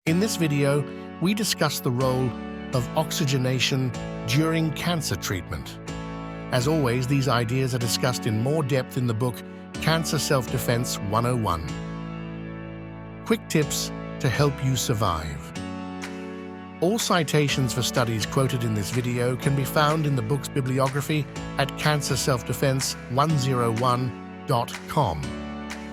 In this video, we discuss the role of oxygenation during cancer treatment. As always, these ideas are discussed in more depth in the book Cancer Self-Defense 101. Quick tips to help you survive. All citations for studies quoted in this video can be found in the book's bibliography at cancerselfdefense101.com.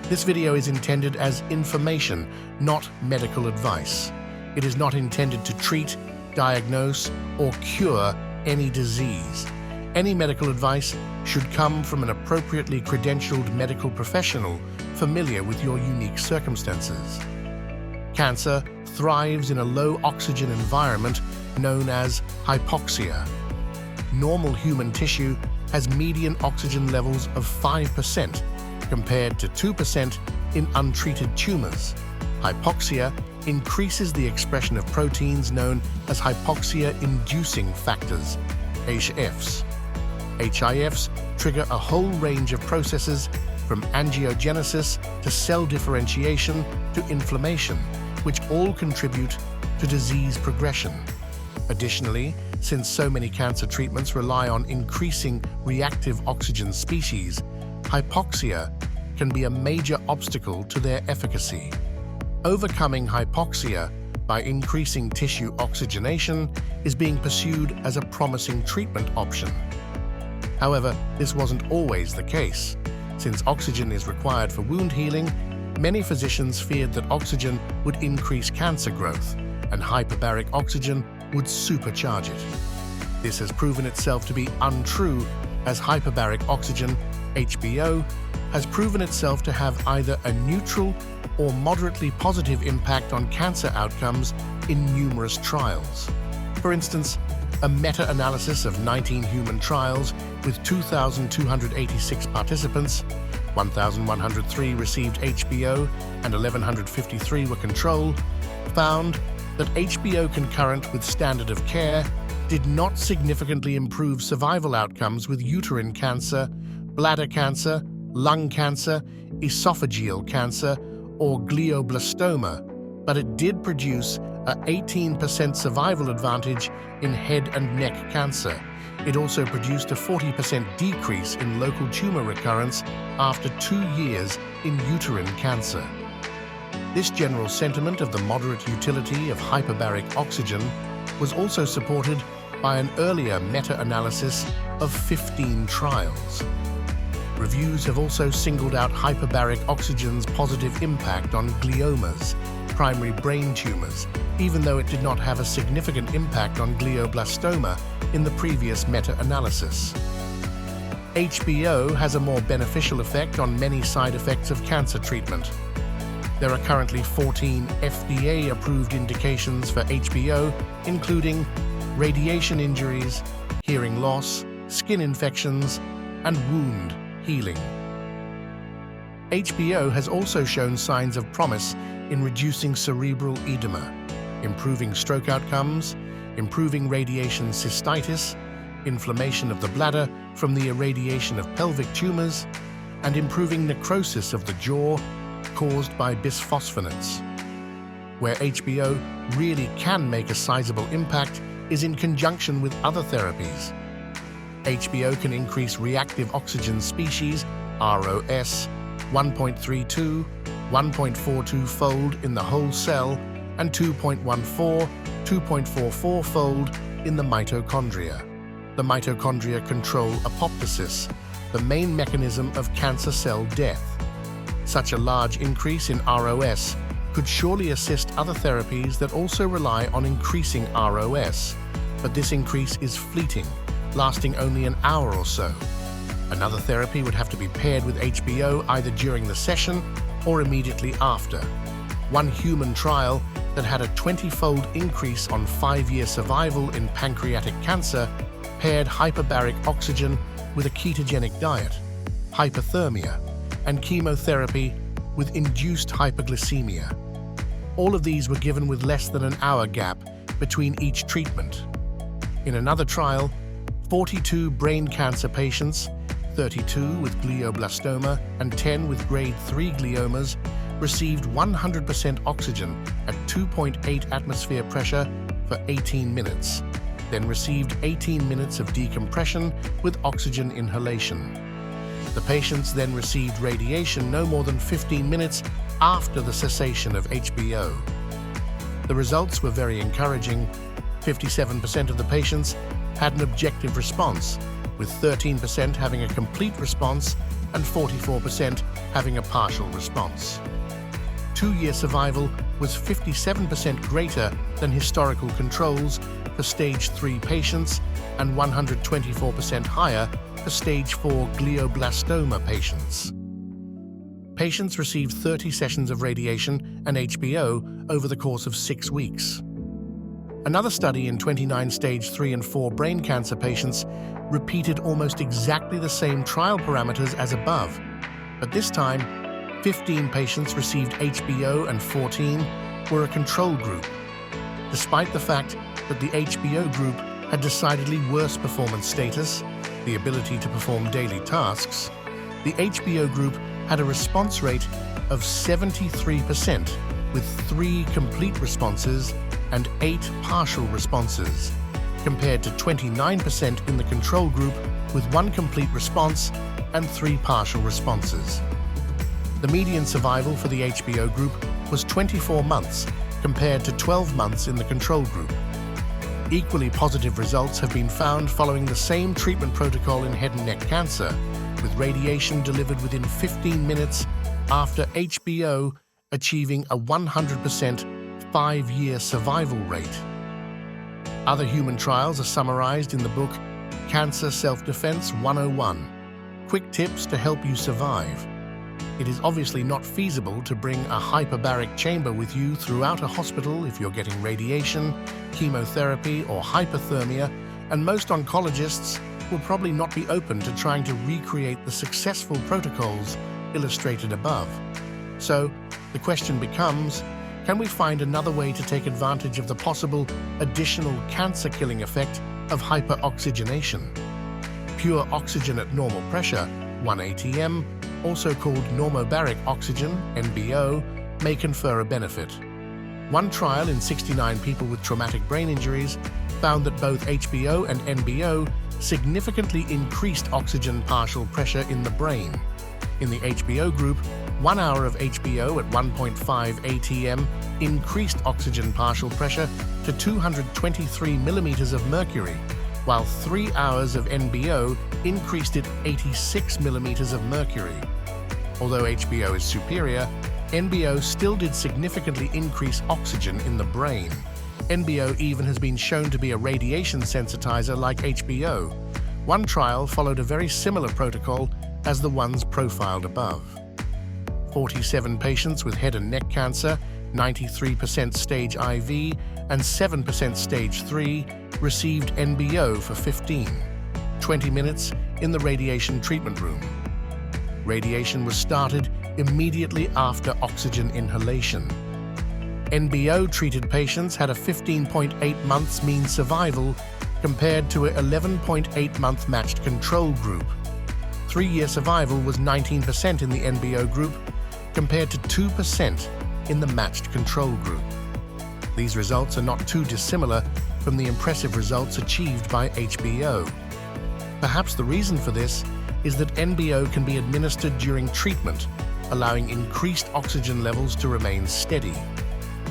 This video is intended as information, not medical advice. It is not intended to treat, diagnose, or cure any disease. Any medical advice should come from an appropriately credentialed medical professional familiar with your unique circumstances. Cancer thrives in a low oxygen environment known as hypoxia. Normal human tissue has median oxygen levels of 5% compared to 2% in untreated tumors. Hypoxia increases the expression of proteins known as hypoxia-inducing factors, HIFs. HIFs trigger a whole range of processes from angiogenesis to cell differentiation to inflammation, which all contribute to disease progression. Additionally, since so many cancer treatments rely on increasing reactive oxygen species, hypoxia can be a major obstacle to their efficacy. Overcoming hypoxia by increasing tissue oxygenation is being pursued as a promising treatment option. However, this wasn't always the case. Since oxygen is required for wound healing, many physicians feared that oxygen would increase cancer growth, and hyperbaric oxygen would supercharge it. This has proven itself to be untrue, as hyperbaric oxygen, HBO, has proven itself to have either a neutral or moderately positive impact on cancer outcomes in numerous trials. For instance, a meta-analysis of 19 human trials with 2,286 participants, 1,103 received HBO and 1,153 were control, found that HBO concurrent with standard of care did not significantly improve survival outcomes with uterine cancer, bladder cancer, lung cancer, esophageal cancer, or glioblastoma, but it did produce an 18% survival advantage in head and neck cancer. It also produced a 40% decrease in local tumor recurrence after 2 years in uterine cancer. This general sentiment of the moderate utility of hyperbaric oxygen was also supported by an earlier meta-analysis of 15 trials. Reviews have also singled out hyperbaric oxygen's positive impact on gliomas, primary brain tumors, even though it did not have a significant impact on glioblastoma in the previous meta-analysis. HBO has a more beneficial effect on many side effects of cancer treatment. There are currently 14 FDA-approved indications for HBO, including radiation injuries, hearing loss, skin infections, and wound healing. HBO has also shown signs of promise in reducing cerebral edema, improving stroke outcomes, improving radiation cystitis, inflammation of the bladder from the irradiation of pelvic tumors, and improving necrosis of the jaw caused by bisphosphonates. Where HBO really can make a sizable impact is in conjunction with other therapies. HBO can increase reactive oxygen species, ROS, 1.32, 1.42-fold in the whole cell and 2.14, 2.44-fold in the mitochondria. The mitochondria control apoptosis, the main mechanism of cancer cell death. Such a large increase in ROS could surely assist other therapies that also rely on increasing ROS, but this increase is fleeting, lasting only an hour or so. Another therapy would have to be paired with HBO either during the session or immediately after. One human trial that had a 20-fold increase on 5-year survival in pancreatic cancer paired hyperbaric oxygen with a ketogenic diet, hypothermia, and chemotherapy with induced hyperglycemia. All of these were given with less than an hour gap between each treatment. In another trial, 42 brain cancer patients, 32 with glioblastoma and 10 with grade 3 gliomas, received 100% oxygen at 2.8 atmosphere pressure for 18 minutes, then received 18 minutes of decompression with oxygen inhalation. The patients then received radiation no more than 15 minutes after the cessation of HBO. The results were very encouraging. 57% of the patients had an objective response, with 13% having a complete response and 44% having a partial response. 2-year survival was 57% greater than historical controls for stage 3 patients and 124% higher for stage 4 glioblastoma patients. Patients received 30 sessions of radiation and HBO over the course of 6 weeks. Another study in 29 stage 3 and 4 brain cancer patients repeated almost exactly the same trial parameters as above, but this time 15 patients received HBO and 14 were a control group. Despite the fact that the HBO group had decidedly worse performance status, the ability to perform daily tasks, the HBO group had a response rate of 73% with 3 complete responses and 8 partial responses, compared to 29% in the control group with 1 complete response and 3 partial responses. The median survival for the HBO group was 24 months, compared to 12 months in the control group. Equally positive results have been found following the same treatment protocol in head and neck cancer, with radiation delivered within 15 minutes after HBO achieving a 100% 5-year survival rate. Other human trials are summarized in the book Cancer Self-Defense 101, Quick Tips to Help You Survive. It is obviously not feasible to bring a hyperbaric chamber with you throughout a hospital if you're getting radiation, chemotherapy, or hypothermia, and most oncologists will probably not be open to trying to recreate the successful protocols illustrated above. So, the question becomes, can we find another way to take advantage of the possible additional cancer-killing effect of hyperoxygenation? Pure oxygen at normal pressure, 1 atm, also called normobaric oxygen, NBO, may confer a benefit. One trial in 69 people with traumatic brain injuries found that both HBO and NBO significantly increased oxygen partial pressure in the brain. In the HBO group, 1 hour of HBO at 1.5 atm increased oxygen partial pressure to 223 millimeters of mercury, while 3 hours of NBO increased it 86 millimeters of mercury. Although HBO is superior, NBO still did significantly increase oxygen in the brain. NBO even has been shown to be a radiation sensitizer like HBO. One trial followed a very similar protocol as the ones profiled above. 47 patients with head and neck cancer, 93% stage IV and 7% stage 3, received NBO for 20 minutes in the radiation treatment room. Radiation was started immediately after oxygen inhalation. NBO-treated patients had a 15.8 months mean survival compared to an 11.8-month matched control group. 3-year survival was 19% in the NBO group compared to 2% in the matched control group. These results are not too dissimilar from the impressive results achieved by HBO. Perhaps the reason for this is that NBO can be administered during treatment, allowing increased oxygen levels to remain steady.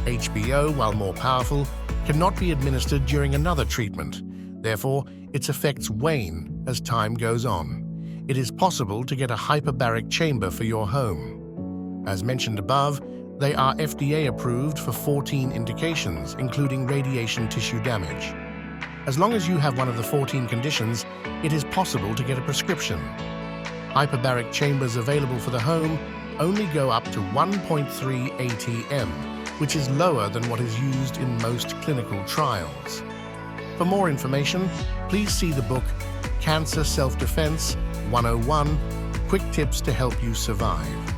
HBO, while more powerful, cannot be administered during another treatment. Therefore, its effects wane as time goes on. It is possible to get a hyperbaric chamber for your home. As mentioned above, they are FDA approved for 14 indications, including radiation tissue damage. As long as you have one of the 14 conditions, it is possible to get a prescription. Hyperbaric chambers available for the home only go up to 1.3 atm, which is lower than what is used in most clinical trials. For more information, please see the book Cancer Self-Defense 101, Quick Tips to Help You Survive.